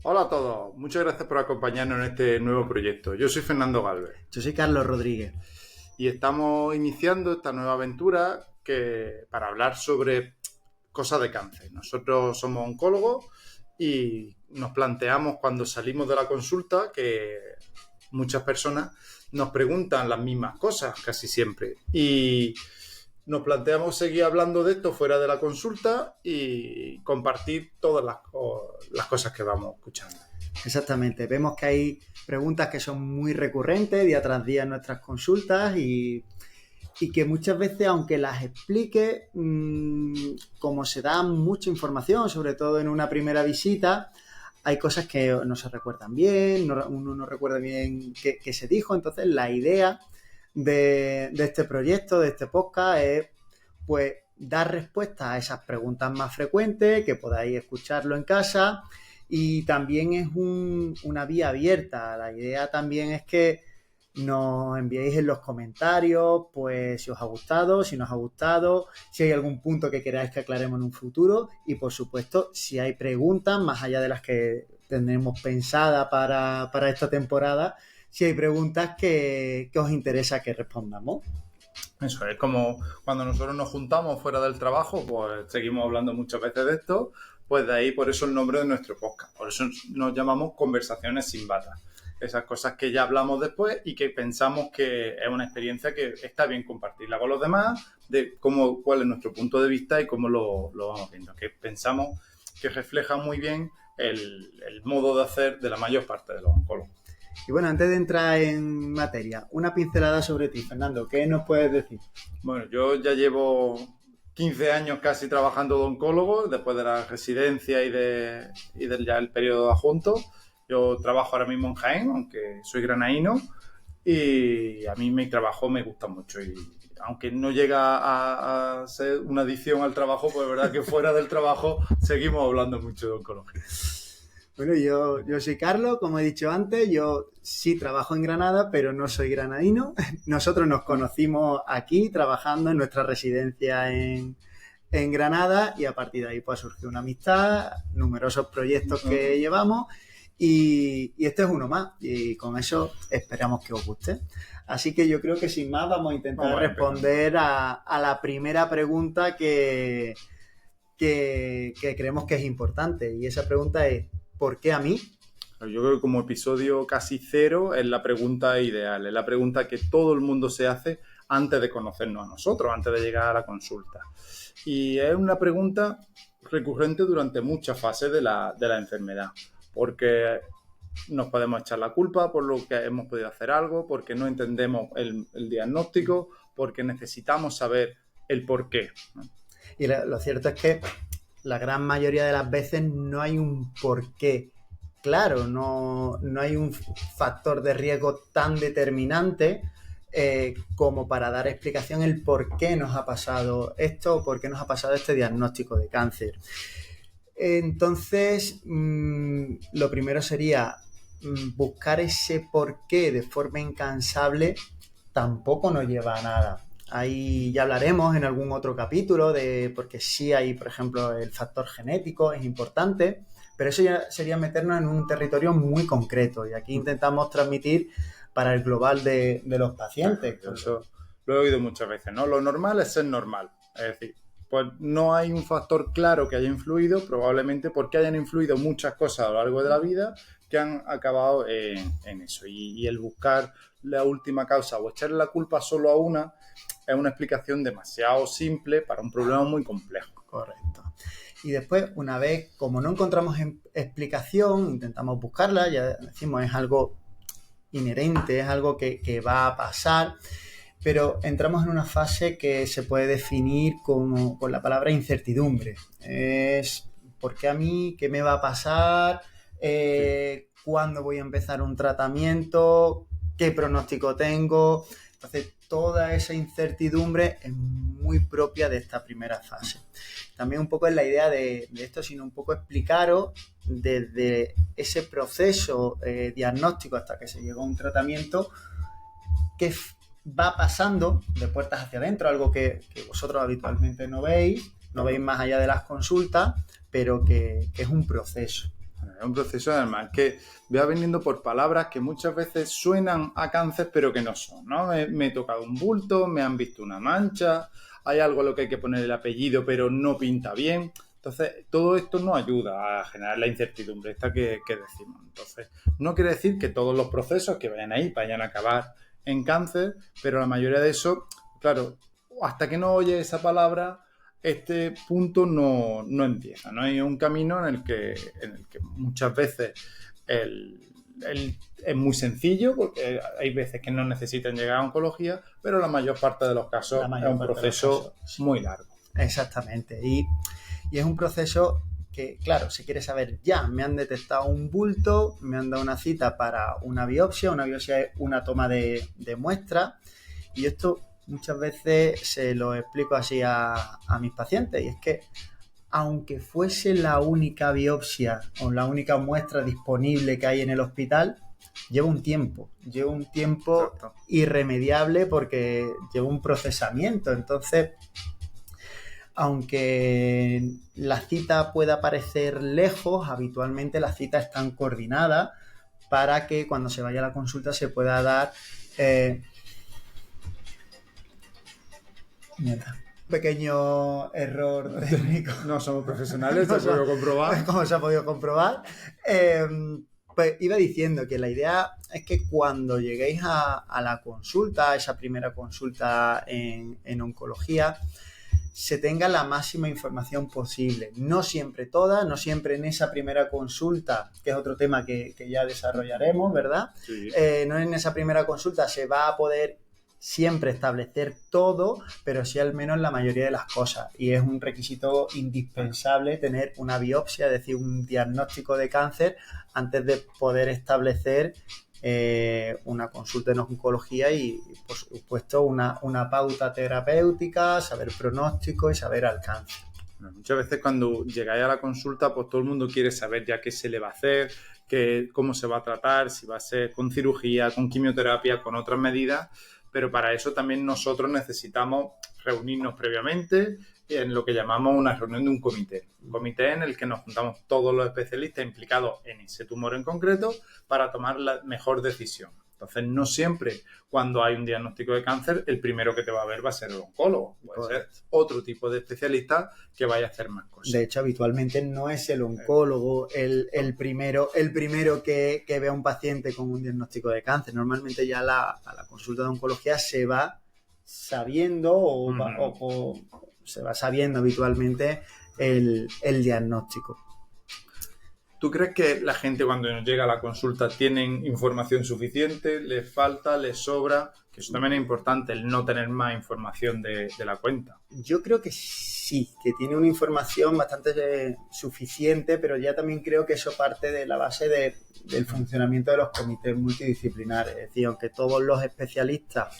Hola a todos, muchas gracias por acompañarnos en este nuevo proyecto. Yo soy Fernando Galvez Yo soy Carlos Rodríguez. y estamos iniciando esta nueva aventura para hablar sobre cosas de cáncer. Nosotros somos oncólogos y nos planteamos cuando salimos de la consulta que muchas personas nos preguntan las mismas cosas casi siempre y nos planteamos seguir hablando de esto fuera de la consulta y compartir todas las cosas que vamos escuchando. Exactamente. Vemos que hay preguntas que son muy recurrentes día tras día en nuestras consultas y que muchas veces, aunque las explique, como se da mucha información, sobre todo en una primera visita, hay cosas que no se recuerdan bien, uno no recuerda bien qué se dijo. Entonces, la idea de este proyecto, de este podcast, es pues dar respuesta a esas preguntas más frecuentes, que podáis escucharlo en casa, y también es una vía abierta. La idea también es que nos enviéis en los comentarios, pues si os ha gustado, si no os ha gustado, si hay algún punto que queráis que aclaremos en un futuro y por supuesto si hay preguntas más allá de las que tenemos pensada para esta temporada, si hay preguntas que os interesa que respondamos. Eso es como cuando nosotros nos juntamos fuera del trabajo, pues seguimos hablando muchas veces de esto, pues de ahí por eso el nombre de nuestro podcast. Por eso nos llamamos Conversaciones sin bata. Esas cosas que ya hablamos después y que pensamos que es una experiencia que está bien compartirla con los demás, de cuál es nuestro punto de vista y cómo lo vamos viendo. Que pensamos que refleja muy bien el modo de hacer de la mayor parte de los oncólogos. Y bueno, antes de entrar en materia, una pincelada sobre ti, Fernando. ¿Qué nos puedes decir? Bueno, yo ya llevo 15 años casi trabajando de oncólogo, después de la residencia y del ya el periodo adjunto. Yo trabajo ahora mismo en Jaén, aunque soy granaíno, y a mí mi trabajo me gusta mucho. Y aunque no llega a ser una adicción al trabajo, pues es verdad que fuera del trabajo seguimos hablando mucho de oncología. Bueno, yo soy Carlos, como he dicho antes, yo sí trabajo en Granada, pero no soy granadino. Nosotros nos conocimos aquí, trabajando en nuestra residencia en Granada, y a partir de ahí pues surgió una amistad, numerosos proyectos que llevamos, y este es uno más, y con eso esperamos que os guste. Así que yo creo que sin más vamos a intentar responder a la primera pregunta que creemos que es importante, y esa pregunta es: ¿por qué a mí? Yo creo que como episodio casi cero es la pregunta ideal, es la pregunta que todo el mundo se hace antes de conocernos a nosotros, antes de llegar a la consulta. Y es una pregunta recurrente durante muchas fases de la enfermedad, porque nos podemos echar la culpa por lo que hemos podido hacer algo, porque no entendemos el diagnóstico, porque necesitamos saber el por qué, ¿no? Y lo cierto es que la gran mayoría de las veces no hay un porqué claro, no hay un factor de riesgo tan determinante como para dar explicación el por qué nos ha pasado esto o por qué nos ha pasado este diagnóstico de cáncer. Entonces, lo primero sería buscar ese porqué de forma incansable. Tampoco nos lleva a nada. Ahí ya hablaremos en algún otro capítulo porque sí hay, por ejemplo, el factor genético, es importante, pero eso ya sería meternos en un territorio muy concreto, y aquí intentamos transmitir para el global de los pacientes. Eso lo he oído muchas veces, ¿no? Lo normal es ser normal. Es decir, pues no hay un factor claro que haya influido, probablemente porque hayan influido muchas cosas a lo largo de la vida que han acabado en eso. Y el buscar la última causa o echarle la culpa solo a una es una explicación demasiado simple para un problema muy complejo. Correcto. Y después, una vez, como no encontramos explicación, intentamos buscarla, ya decimos, es algo inherente, es algo que va a pasar, pero entramos en una fase que se puede definir con la palabra incertidumbre. Es ¿por qué a mí? ¿Qué me va a pasar? ¿Cuándo voy a empezar un tratamiento? ¿Qué pronóstico tengo? Entonces, toda esa incertidumbre es muy propia de esta primera fase. También un poco es la idea de esto, sino un poco explicaros desde ese proceso diagnóstico hasta que se llega a un tratamiento, qué va pasando de puertas hacia adentro, algo que vosotros habitualmente no veis más allá de las consultas, pero que es un proceso. Es un proceso, además, que va viniendo por palabras que muchas veces suenan a cáncer, pero que no son, ¿no? Me he tocado un bulto, me han visto una mancha, hay algo a lo que hay que poner el apellido, pero no pinta bien. Entonces, todo esto nos ayuda a generar la incertidumbre esta que decimos. Entonces, no quiere decir que todos los procesos que vayan ahí vayan a acabar en cáncer, pero la mayoría de eso, claro, hasta que no oye esa palabra, este punto no empieza, ¿no? Hay un camino en el que muchas veces es muy sencillo, porque hay veces que no necesitan llegar a oncología, pero la mayor parte de los casos es un proceso muy largo. Exactamente. Y es un proceso que, claro, se quiere saber ya. Me han detectado un bulto, me han dado una cita para una biopsia. Una biopsia es una toma de muestra. Y esto muchas veces se lo explico así a mis pacientes. Y es que, aunque fuese la única biopsia o la única muestra disponible que hay en el hospital, lleva un tiempo Exacto. Irremediable, porque lleva un procesamiento. Entonces, aunque la cita pueda parecer lejos, habitualmente las citas están coordinadas para que cuando se vaya a la consulta se pueda dar un pequeño error técnico. No somos profesionales, se ha podido comprobar. Como se ha podido comprobar. Pues iba diciendo que la idea es que cuando lleguéis a la consulta, a esa primera consulta en oncología, se tenga la máxima información posible. No siempre toda, no siempre en esa primera consulta, que es otro tema que ya desarrollaremos, ¿verdad? Sí. No en esa primera consulta se va a poder siempre establecer todo, pero sí al menos la mayoría de las cosas. Y es un requisito indispensable tener una biopsia, es decir, un diagnóstico de cáncer antes de poder establecer una consulta en oncología y, por supuesto, una pauta terapéutica, saber pronóstico y saber alcance. Bueno, muchas veces cuando llegáis a la consulta, pues todo el mundo quiere saber ya qué se le va a hacer, cómo se va a tratar, si va a ser con cirugía, con quimioterapia, con otras medidas, pero para eso también nosotros necesitamos reunirnos previamente en lo que llamamos una reunión de un comité. Un comité en el que nos juntamos todos los especialistas implicados en ese tumor en concreto para tomar la mejor decisión. Entonces, no siempre cuando hay un diagnóstico de cáncer, el primero que te va a ver va a ser el oncólogo. Puede ser otro tipo de especialista que vaya a hacer más cosas. De hecho, habitualmente no es el oncólogo el primero que ve a un paciente con un diagnóstico de cáncer. Normalmente ya a la consulta de oncología se va sabiendo o se va sabiendo habitualmente el diagnóstico. ¿Tú crees que la gente cuando nos llega a la consulta tienen información suficiente? ¿Les falta? ¿Les sobra? Que eso también es importante, el no tener más información de la cuenta. Yo creo que sí, que tiene una información bastante suficiente, pero ya también creo que eso parte de la base del funcionamiento de los comités multidisciplinares. Es decir, aunque todos los especialistas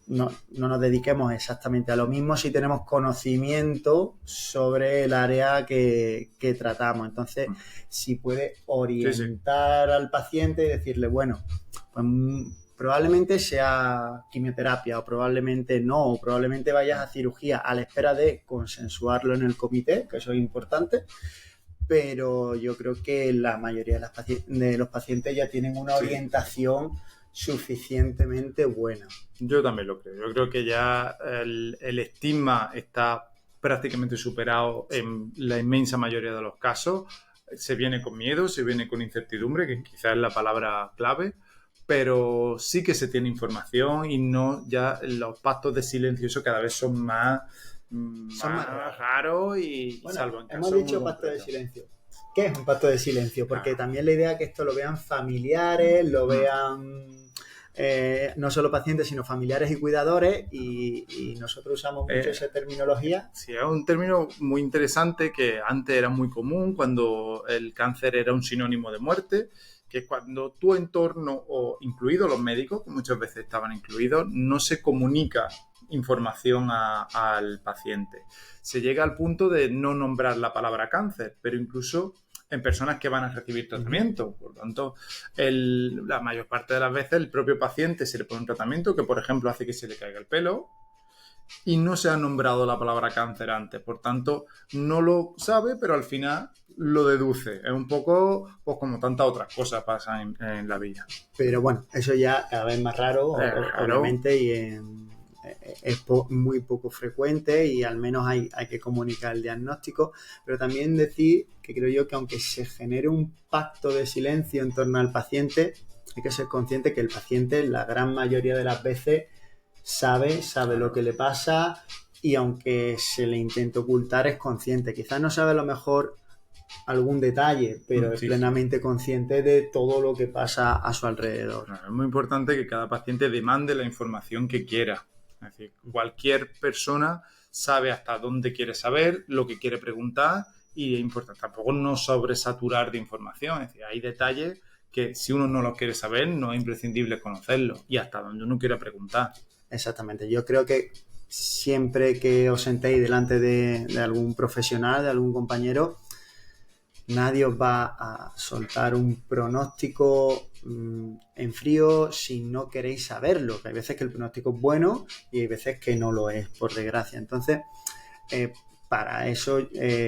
no nos dediquemos exactamente a lo mismo, si tenemos conocimiento sobre el área que tratamos. Entonces, si puede orientar al paciente y decirle, bueno, pues probablemente sea quimioterapia o probablemente no, o probablemente vayas a cirugía, a la espera de consensuarlo en el comité, que eso es importante. Pero yo creo que la mayoría de los pacientes ya tienen una orientación suficientemente buena. Yo también lo creo. Yo creo que ya el estigma está prácticamente superado en la inmensa mayoría de los casos. Se viene con miedo, se viene con incertidumbre, que quizás es la palabra clave, pero sí que se tiene información y no ya los pactos de silencio, eso cada vez son más raros y bueno, salvo en casos hemos dicho pacto de silencio. ¿Qué es un pacto de silencio? Porque también la idea es que esto lo vean familiares, lo vean no solo pacientes, sino familiares y cuidadores, y nosotros usamos mucho esa terminología. Sí, es un término muy interesante que antes era muy común cuando el cáncer era un sinónimo de muerte, que cuando tu entorno, o incluidos los médicos, que muchas veces estaban incluidos, no se comunica información al paciente. Se llega al punto de no nombrar la palabra cáncer, pero incluso en personas que van a recibir tratamiento. Por lo tanto, la mayor parte de las veces el propio paciente se le pone un tratamiento que, por ejemplo, hace que se le caiga el pelo y no se ha nombrado la palabra cáncer antes. Por tanto, no lo sabe, pero al final lo deduce. Es un poco pues, como tantas otras cosas pasan en la vida. Pero bueno, eso ya cada vez más raro, obviamente, y muy poco frecuente y al menos hay que comunicar el diagnóstico. Pero también decir que creo yo que aunque se genere un pacto de silencio en torno al paciente, hay que ser consciente que el paciente la gran mayoría de las veces sabe lo que le pasa y aunque se le intente ocultar es consciente. Quizás no sabe a lo mejor algún detalle, pero es plenamente consciente de todo lo que pasa a su alrededor. Es muy importante que cada paciente demande la información que quiera. Es decir, cualquier persona sabe hasta dónde quiere saber, lo que quiere preguntar y es importante tampoco no sobresaturar de información. Es decir, hay detalles que si uno no los quiere saber no es imprescindible conocerlos y hasta donde uno quiera preguntar. Exactamente. Yo creo que siempre que os sentéis delante de algún profesional, de algún compañero, nadie os va a soltar un pronóstico en frío si no queréis saberlo. Que hay veces que el pronóstico es bueno y hay veces que no lo es, por desgracia. Entonces, para eso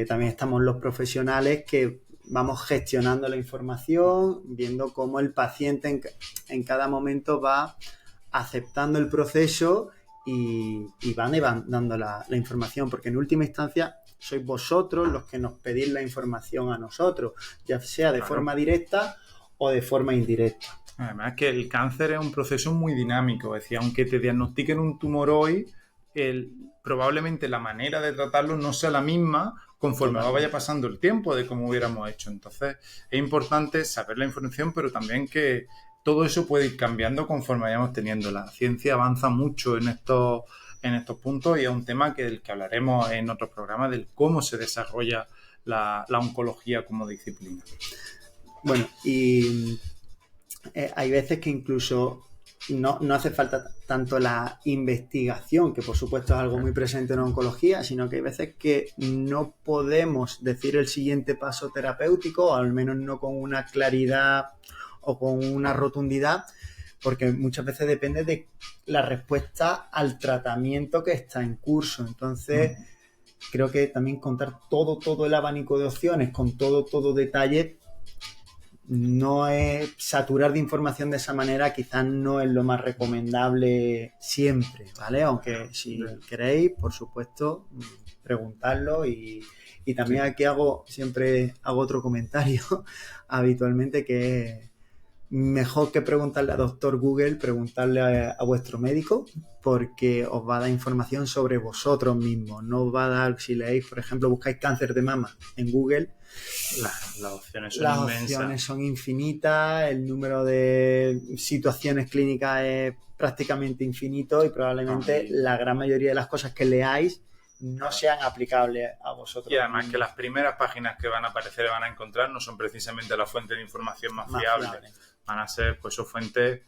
también estamos los profesionales que vamos gestionando la información, viendo cómo el paciente en cada momento va aceptando el proceso y van dando la información, porque en última instancia sois vosotros los que nos pedís la información a nosotros, ya sea de forma directa o de forma indirecta. Además que el cáncer es un proceso muy dinámico, es decir, aunque te diagnostiquen un tumor hoy, probablemente la manera de tratarlo no sea la misma conforme vaya pasando el tiempo de como hubiéramos hecho. Entonces es importante saber la información, pero también que todo eso puede ir cambiando conforme vayamos teniendo. La ciencia avanza mucho en estos puntos y es un tema del que hablaremos en otros programas, del cómo se desarrolla la oncología como disciplina. Bueno, y hay veces que incluso no hace falta tanto la investigación, que por supuesto es algo muy presente en oncología, sino que hay veces que no podemos decir el siguiente paso terapéutico, o al menos no con una claridad o con una rotundidad, porque muchas veces depende de la respuesta al tratamiento que está en curso. Entonces, creo que también contar todo el abanico de opciones, con todo detalle, no es saturar de información de esa manera, quizás no es lo más recomendable siempre, ¿vale? Aunque si queréis, por supuesto, preguntarlo y también aquí siempre hago otro comentario habitualmente que es mejor que preguntarle a doctor Google, preguntarle a vuestro médico, porque os va a dar información sobre vosotros mismos. No os va a dar, si leéis, por ejemplo, buscáis cáncer de mama en Google, las opciones son las inmensas. Opciones son infinitas, el número de situaciones clínicas es prácticamente infinito y probablemente la gran mayoría de las cosas que leáis no sean aplicables a vosotros. Y además que las primeras páginas que van a aparecer y van a encontrar no son precisamente la fuente de información más fiable. Van a ser pues fuentes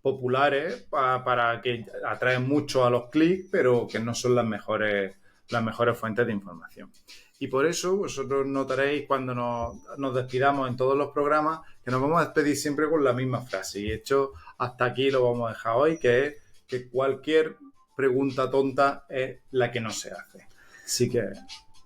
populares para que atraen mucho a los clics, pero que no son las mejores fuentes de información. Y por eso vosotros notaréis cuando nos despidamos en todos los programas que nos vamos a despedir siempre con la misma frase. Y de hecho, hasta aquí lo vamos a dejar hoy, que es que cualquier pregunta tonta es la que no se hace. Así que,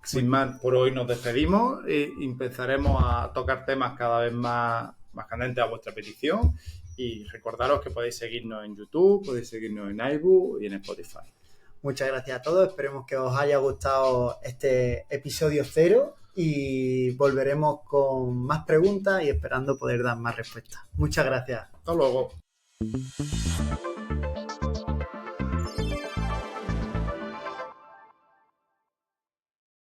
sin más, por hoy nos despedimos y empezaremos a tocar temas cada vez más candentes a vuestra petición. Y recordaros que podéis seguirnos en YouTube, podéis seguirnos en iBook y en Spotify. Muchas gracias a todos, esperemos que os haya gustado este episodio 0 y volveremos con más preguntas y esperando poder dar más respuestas. Muchas gracias. Hasta luego.